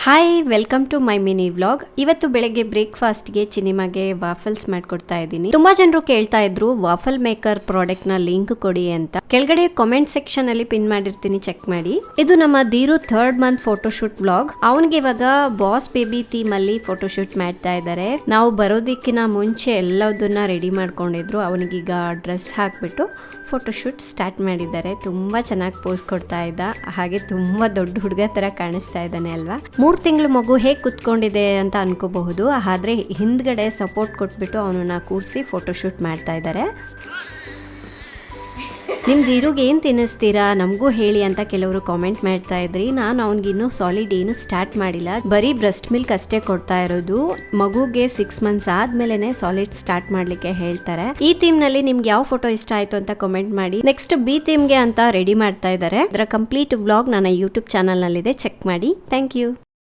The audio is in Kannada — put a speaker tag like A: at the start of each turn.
A: Hi welcome to my mini vlog. ಇವತ್ತು ಬೆಳಗ್ಗೆ ಬ್ರೇಕ್ಫಾಸ್ಟ್ಗೆ ಚಿನಿಮಾಗೆ ವಾಫಲ್ಸ್ ಮಾಡ್ಕೊಡ್ತಾ ಇದ್ದೀನಿ. ತುಂಬಾ ಜನರು ಕೇಳ್ತಾ ಇದ್ರು ವಾಫಲ್ ಮೇಕರ್ ಪ್ರಾಡಕ್ಟ್ ನ ಲಿಂಕ್ ಕೊಡಿ ಅಂತ. ಕೆಳಗಡೆ ಕಾಮೆಂಟ್ ಸೆಕ್ಷನ್ ಅಲ್ಲಿ ಪಿನ್ ಮಾಡಿರ್ತೀನಿ, ಚೆಕ್ ಮಾಡಿ. ಇದು ನಮ್ಮ ಧೀರು 3rd ಮಂತ್ ಫೋಟೋಶೂಟ್ ವ್ಲಾಗ್. ಅವನಿಗೆ ಇವಾಗ ಬಾಸ್ ಬೇಬಿ ಥೀಮ್ ಅಲ್ಲಿ ಫೋಟೋಶೂಟ್ ಮಾಡ್ತಾ ಇದ್ದಾರೆ. ನಾವು ಬರೋದಕ್ಕಿಂತ ಮುಂಚೆ ಎಲ್ಲದನ್ನ ರೆಡಿ ಮಾಡ್ಕೊಂಡಿದ್ರು. ಅವನಿಗೀಗ ಡ್ರೆಸ್ ಹಾಕ್ಬಿಟ್ಟು ಫೋಟೋಶೂಟ್ ಸ್ಟಾರ್ಟ್ ಮಾಡಿದ್ದಾರೆ. ತುಂಬಾ ಚೆನ್ನಾಗಿ ಪೋಸ್ ಕೊಡ್ತಾ ಇದ್ದ, ಹಾಗೆ ತುಂಬಾ ದೊಡ್ಡ ಹುಡುಗ ತರ ಕಾಣಿಸ್ತಾ ಇದ್ದಾನೆ ಅಲ್ವಾ. 3 ತಿಂಗಳು ಮಗು ಹೇಗೆ ಕುತ್ಕೊಂಡಿದೆ ಅಂತ ಅನ್ಕೋಬಹುದು, ಆದ್ರೆ ಹಿಂದ್ಗಡೆ ಸಪೋರ್ಟ್ ಕೊಟ್ಬಿಟ್ಟು ಅವನನ್ನ ಕೂರಿಸಿ ಫೋಟೋಶೂಟ್ ಮಾಡ್ತಾ ಇದ್ದಾರೆ. ನಿಮ್ ಧೀರುಗೆ ಏನ್ ತಿನ್ನಿಸ್ತೀರಾ ನಮಗೂ ಹೇಳಿ ಅಂತ ಕೆಲವರು ಕಾಮೆಂಟ್ ಮಾಡ್ತಾ ಇದ್ರಿ. ನಾನು ಅವ್ನಿಗಿನ್ನೂ ಸಾಲಿಡ್ ಏನು ಸ್ಟಾರ್ಟ್ ಮಾಡಿಲ್ಲ, ಬರೀ ಬ್ರೆಸ್ಟ್ ಮಿಲ್ಕ್ ಅಷ್ಟೇ ಕೊಡ್ತಾ ಇರೋದು. ಮಗುಗೆ 6 ಮಂತ್ಸ್ ಆದ್ಮೇಲೆನೆ ಸಾಲಿಡ್ ಸ್ಟಾರ್ಟ್ ಮಾಡ್ಲಿಕ್ಕೆ ಹೇಳ್ತಾರೆ. ಈ ಥೀಮ್ ನಲ್ಲಿ ನಿಮ್ಗೆ ಯಾವ ಫೋಟೋ ಇಷ್ಟ ಆಯ್ತು ಅಂತ ಕಾಮೆಂಟ್ ಮಾಡಿ. ನೆಕ್ಸ್ಟ್ ಬಿ ಥೀಮ್ಗೆ ಅಂತ ರೆಡಿ ಮಾಡ್ತಾ ಇದ್ದಾರೆ. ಅದರ ಕಂಪ್ಲೀಟ್ ವ್ಲಾಗ್ ನನ್ನ ಯೂಟ್ಯೂಬ್ ಚಾನಲ್ ನಲ್ಲಿದೆ, ಚೆಕ್ ಮಾಡಿ. Thank you.